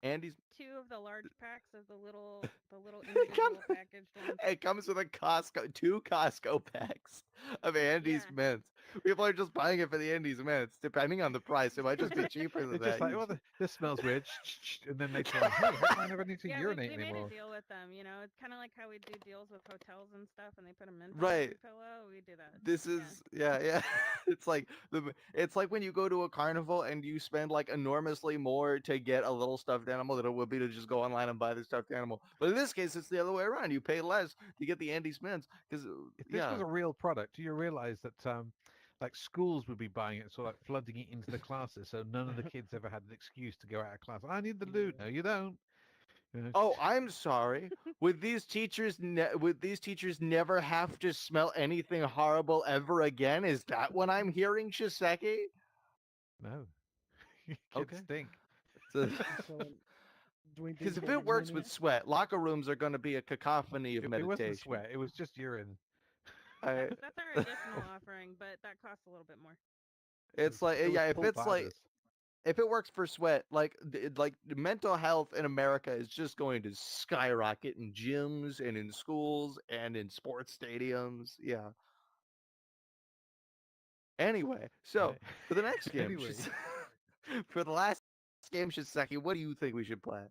Andy's. 2 of the large packs of the little It comes, individual packaged ones. it comes with a two Costco packs of Andy's Yeah. mints. People are just buying it for the Andy's mints. Depending on the price, it might just be cheaper than It's just that. like, well, this smells weird, and then later on, hey, how come I never need to Yeah, urinate we made anymore? a deal with them. You know, it's kind of like how we do deals with hotels and stuff, and they put a mint on Right. every pillow. We do that. This Yeah. is yeah. It's like when you go to a carnival and you spend like enormously more to get a little stuffed animal than it would be to just go online and buy the stuffed animal. But in this case, it's the other way around. You pay less to get the Andy's mints because If this was a real product, do you realize that like schools would be buying it, sort of like flooding it into the classes, so none of the kids ever had an excuse to go out of class. I need the loot. No, you don't. You know, Oh, I'm sorry. Would these teachers never have to smell anything horrible ever again? Is that what I'm hearing, Shiseki? no. Kids Okay. stink. Dwayne Because if Dinkle it works with minutes. sweat, locker rooms are going to be a cacophony of It wasn't meditation. sweat. It was just urine. I- That's our additional offering, but that costs a little bit more. it's like It was yeah, if full it's like bladders. if it works for sweat, like mental health in America is just going to skyrocket in gyms and in schools and in sports stadiums. Yeah. Anyway, so Right. for the next game, Anyway. for the last game, Shiseki, what do you think we should play?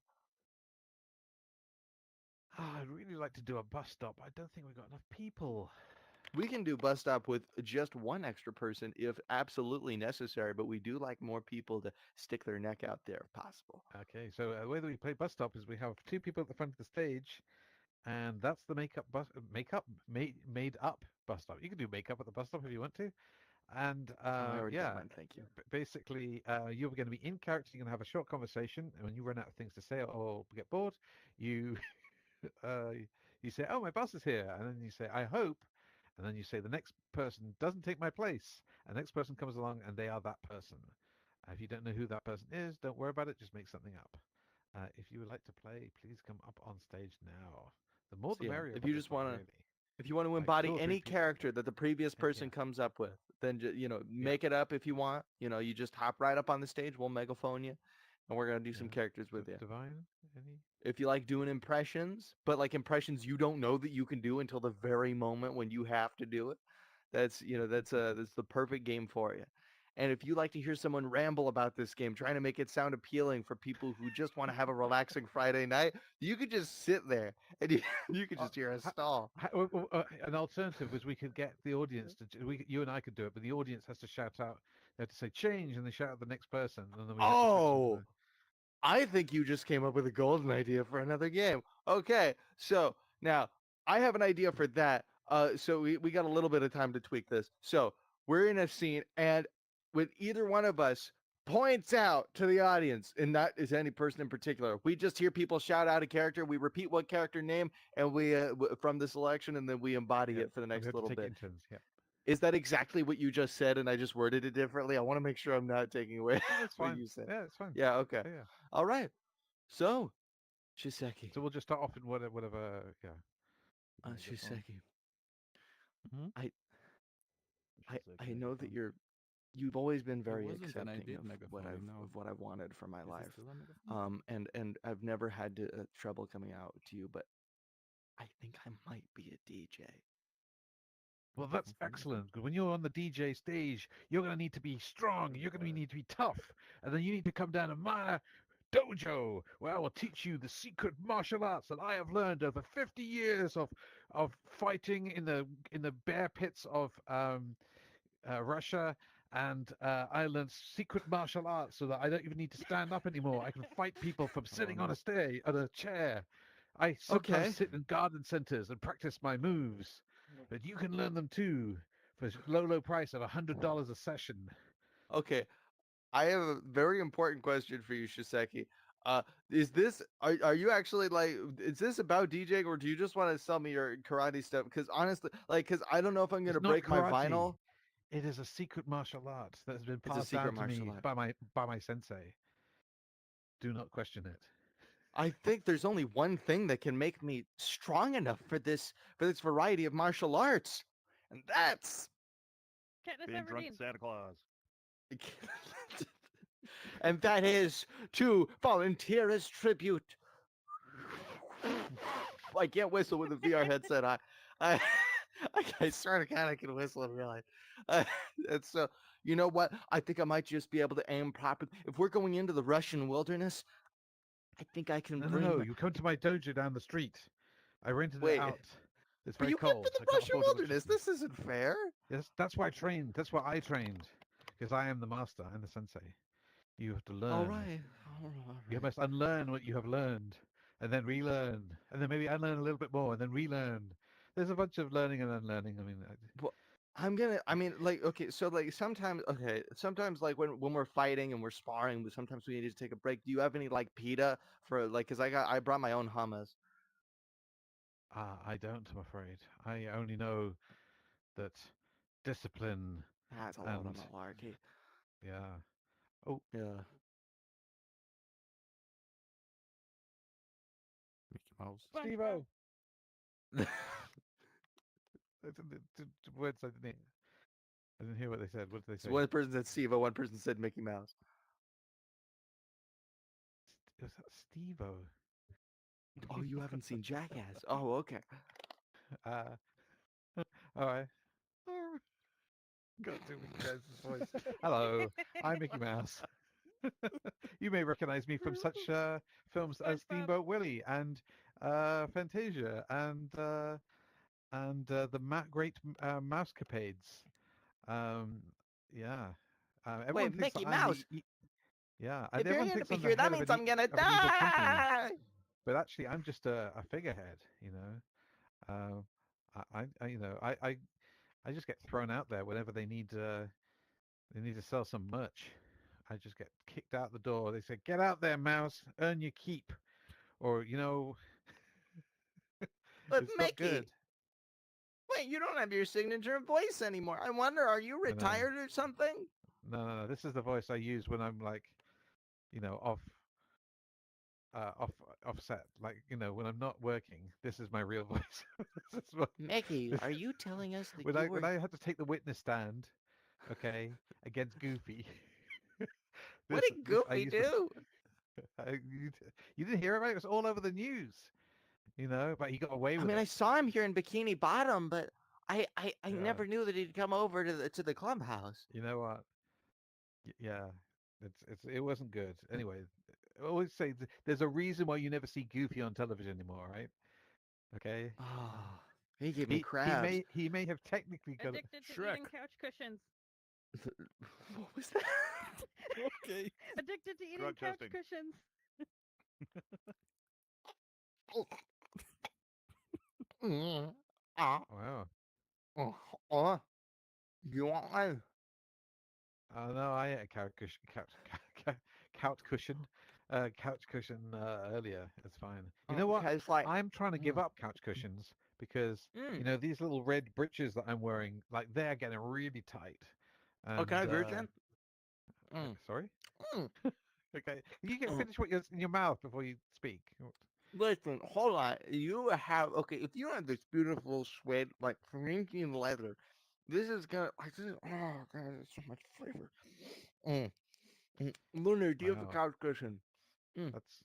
I'd really like to do a bus stop. I don't think we've got enough people. We can do bus stop with just one extra person if absolutely necessary, but we do like more people to stick their neck out there if possible. Okay, so the way that we play bus stop is we have 2 people at the front of the stage, and that's the made up bus stop. You can do makeup at the bus stop if you want to, and I already got yeah, mine, thank you. basically you're going to be in character. You're going to have a short conversation, and when you run out of things to say or get bored, you you say, "Oh, my boss is here," and then you say, "I hope." And then you say the next person doesn't take my place. And the next person comes along and they are that person. If you don't know who that person is, don't worry about it. Just make something up. If you would like to play, please come up on stage now. The more the So, yeah, merrier. if at you this just point, want to, really. if you want to Like embody 2 or 3 any people. character that the previous Heck person yeah. comes up with, then make it up if you want. You just hop right up on the stage. We'll megaphone you, and we're gonna do some Yeah. characters with you. Divine? Any? If you like doing impressions, but like impressions you don't know that you can do until the very moment when you have to do it, that's that's the perfect game for you. And if you like to hear someone ramble about this game, trying to make it sound appealing for people who just want to have a relaxing Friday night, you could just sit there and you could Uh, just hear us ha- stall. an alternative was we could get the audience to, you and I could do it, but the audience has to shout out, they have to say change, and they shout at the next person, and then we have to switch into Oh, I think you just came up with a golden idea for another game. Okay, so now I have an idea for that. So we got a little bit of time to tweak this. So we're in a scene, and when either one of us points out to the audience, and that is any person in particular, we just hear people shout out a character. We repeat what character name, and we from the selection, and then we embody yeah, it for the and we next have to little take it bit. in turns. Yeah, Is that exactly what you just said, and I just worded it differently? I want to make sure I'm not taking away no, that's what fine. you said. Yeah, it's fine. Yeah. Okay. Yeah. All right. So, Shiseki. So we'll just start off in whatever. Yeah. Megaphone. Shiseki. Hmm? I I Should I say know that megaphone. you've always been It very wasn't an accepting ideal of what megaphone, you know. of what I wanted for my Is it life. still a megaphone? And I've never had to, trouble coming out to you, but I think I might be a DJ. Well, that's Microphone for excellent. Because when you're on the DJ stage, you're going to need to be strong. You're going to need to be tough, and then you need to come down to my dojo, where I will teach you the secret martial arts that I have learned over 50 years of fighting in the bear pits of Russia. And I learned secret martial arts so that I don't even need to stand up anymore. I can fight people from sitting on a chair. I sometimes Okay. sit in garden centers and practice my moves, but you can learn them too for low price of $100 a session. Okay. I have a very important question for you, Shiseki. Uh, is this are you actually like is this about DJing, or do you just want to sell me your karate stuff? Because honestly, like, because I don't know if I'm gonna It's not break my karate. vinyl. It is a secret martial art that has been It's a passed secret down to martial me art. by my sensei. Do not question it. I think there's only one thing that can make me strong enough for this variety of martial arts, and that's Katniss Being drunk Everdeen. at Santa Claus. and that is to volunteer as tribute. I can't whistle with a VR headset on. I I sort of kind of can whistle in real life. Uh, and so, you know what? I think I might just be able to aim properly. If we're going into the Russian wilderness, I think I can No. bring. You come to my dojo down the street. I rented it Wait, out. It's but very you went cold. to I the can't Russian afford wilderness. electricity. This isn't fair. Yes, that's why I trained. That's why I trained. Because I am the master. I'm the sensei. You have to All learn. right, all You right. must unlearn what you have learned, and then relearn, and then maybe unlearn a little bit more, and then relearn. There's a bunch of learning and unlearning. I mean, Well, I mean, like, okay, so like sometimes, okay, sometimes like when we're fighting and we're sparring, but sometimes we need to take a break. Do you have any like pita for like? Cause I brought my own hummus. I don't. I'm afraid. I only know that discipline That's a lot of and malarkey. yeah. Oh, Yeah. Mickey Mouse. Steve-O. Words I didn't hear what they said. What did they So say? one person said Steve, one person said Mickey Mouse. Was that Steve-O? Oh, you haven't seen Jackass? Oh, okay. Uh, all right. Got to Mickey Mouse's voice. Hello, I'm Mickey Mouse. You may recognize me from such films as SpongeBob. Steamboat Willie and Fantasia and the Great Mousecapades. Um, yeah. Everyone Wait, thinks that Mickey I'm Mouse. yeah, and If you're everyone gonna thinks be I'm the here, that head of means I'm gonna of an evil company, die. but actually I'm just a figurehead. You know, you know, I just get thrown out there whenever they need to sell some merch. I just get kicked out the door. They say, "Get out there, mouse. Earn your keep." Or you know, But it's not good. Mickey, wait, you don't have your signature voice anymore. I wonder, are you I know. retired or something? No. This is the voice I use when I'm like, you know, off offset. Like you know, when I'm not working. This is my real voice. This is what, Mickey, this, are you telling us that when you when were? I had to take the witness stand, okay, against Goofy. What did This I Goofy used to. do? You didn't hear about it? It was all over the news. You know, but he got away I with mean, I it. saw him here in Bikini Bottom, but I Yeah. never knew that he'd come over to the clubhouse. You know what? Yeah, it wasn't good. Anyway, I always say there's a reason why you never see Goofy on television anymore, right? Okay. Oh, he gave me He crabs. may have technically got it. Addicted to Shrek. eating couch cushions. What was that? Okay. Addicted to eating Drug couch testing. cushions. Ah, Wow. oh, oh, you want one? No, I ate a couch cushion earlier. It's fine. You know what? Okay, it's like, I'm trying to give mm, up couch cushions because mm, these little red breeches that I'm wearing, like they're getting really tight. okay, And virgin. Mm, sorry. mm, Okay, you can mm. finish what you're in your mouth before you speak. Listen, hold on. You have okay. If you have this beautiful suede, like Corinthian leather, this is gonna like this. Is, oh god, there's so much flavor. Mm, Lunar, do you have a Wow, couch cushion? Mm. that's.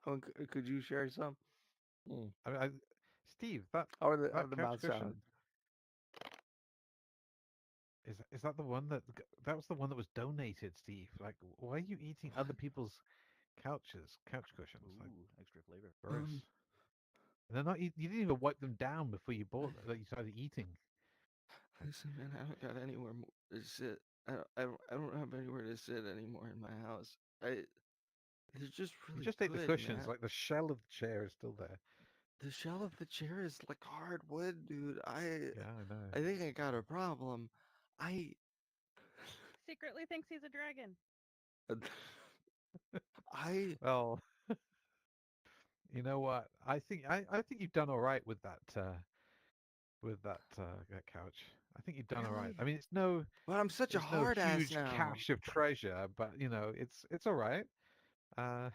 Oh, could you share some? Mm. Steve, How that the couch mouth cushion sound? is that the one that was the one that was donated, Steve? Like, why are you eating other people's couch cushions? Like, Extra flavor. gross. And they're not. You didn't even wipe them down before you bought. Like, you started eating. Like, Listen, man, I don't got anywhere to sit. I don't have anywhere to sit anymore in my house. They're just you really just ate the good, cushions. man. Like the shell of the chair is still there. The shell of the chair is like hard wood, dude. Yeah, I know. I think I got a problem. I Secretly thinks he's a dragon. I Well, you know what? I think you've done all right with that couch. I think you've done all right. really, I mean, but I'm such a it's no hard ass huge now. cache of treasure, but it's all right. Uh,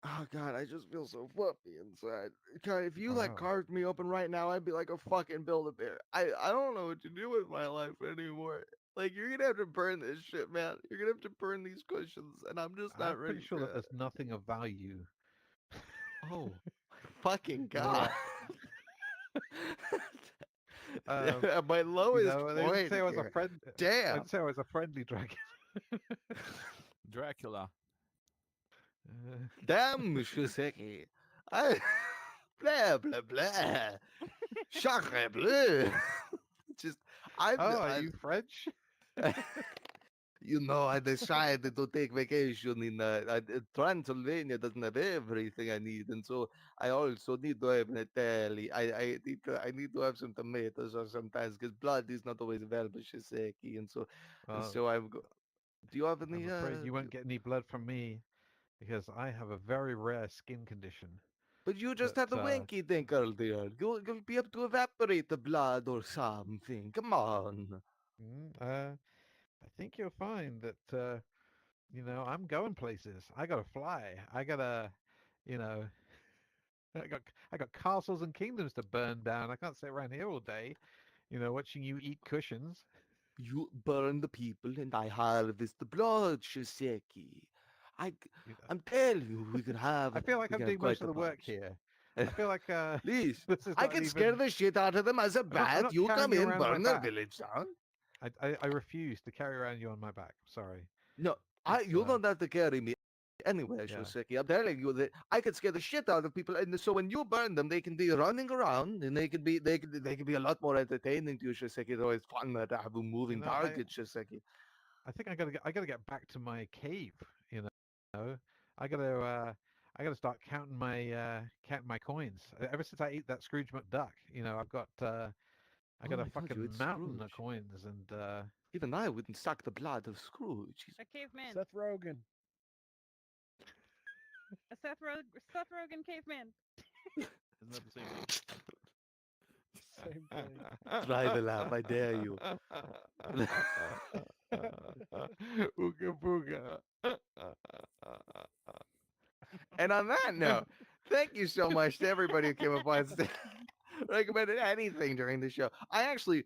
Oh god, I just feel so fluffy inside. God, if you like wow. carved me open right now, I'd be like a fucking Build-A-Bear. I don't know what to do with my life anymore. Like you're gonna have to burn this shit, man. You're gonna have to burn these cushions, and I'm just I'm not pretty ready sure for that that. there's nothing of value. Oh, my fucking You know god. what? Um, At my lowest they didn't point say I was a here. friend. I Damn. didn't say I was a friendly dragon. Dracula. Uh, Damn, Monsieur Seki. I blah blah blah. Sacre bleu. Just oh, are you French? I you know, I decided to take vacation in Transylvania. Doesn't have everything I need, and so I also need to have an Italy. I need to have some tomatoes or sometimes because blood is not always available, Shiseki, and Well, so I'm. Do you have I'm any? afraid you won't get any blood from me because I have a very rare skin condition But you just that had the winky thing earlier. You'll be able to evaporate the blood or something. Come on. I think you'll find that I'm going places. I gotta fly. You know, I got castles and kingdoms to burn down. I can't sit around here all day, watching you eat cushions. You burn the people and I harvest the blood, Shiseki. I, You know, I'm telling you, I feel like we I'm can have doing most quite of the the work party. here. I feel like Please, this is I not can scare even. the shit out of them as a I'm bat. not You carrying come you in, around on my burn their back. village down. I refuse to carry around you on my back. Sorry. No, It's you don't have to carry me anywhere, yeah. Shoseki. I'm telling you that I can scare the shit out of people, and so when you burn them, they can be running around, and they can be a lot more entertaining to you, Shoseki. It's always fun to have a You moving know, I target, Shoseki. I think I gotta get back to my cave. You know, I gotta uh, I gotta start counting my coins. Ever since I ate that Scrooge McDuck, I Oh got a my God, you fucking ate mountain of Scrooge. coins, and Even I wouldn't suck the blood of Scrooge. A caveman. Seth Rogen. A Seth Rogen caveman. Isn't that the same thing? Same thing. Try the laugh, I dare you. Ooga booga. And on that note, thank you so much to everybody who came up on stage. Recommended anything during the show. I actually,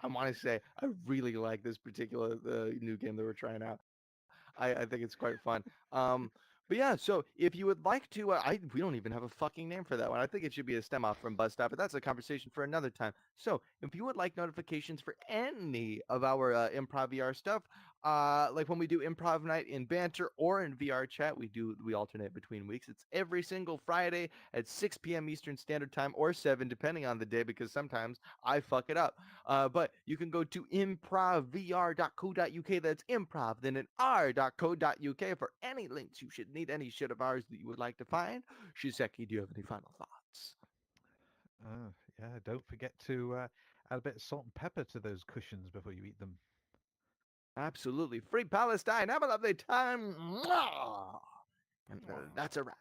I want to say, I really like this particular new game that we're trying out. I think it's quite fun. But yeah, so if you would like to, we don't even have a fucking name for that one. I think it should be a stem off from Bus Stop, but that's a conversation for another time. So if you would like notifications for any of our Improv VR stuff, like when we do Improv Night in Banter or in VR Chat, we alternate between weeks. It's every single Friday at 6 p.m. Eastern Standard Time or 7, depending on the day, because sometimes I fuck it up. But you can go to improvvr.co.uk. That's improv, then an r.co.uk for any links you should need, any shit of ours that you would like to find. Shiseki, do you have any final thoughts? Yeah, don't forget to add a bit of salt and pepper to those cushions before you eat them. Absolutely. Free Palestine. Have a lovely time. Mwah! And that's a wrap.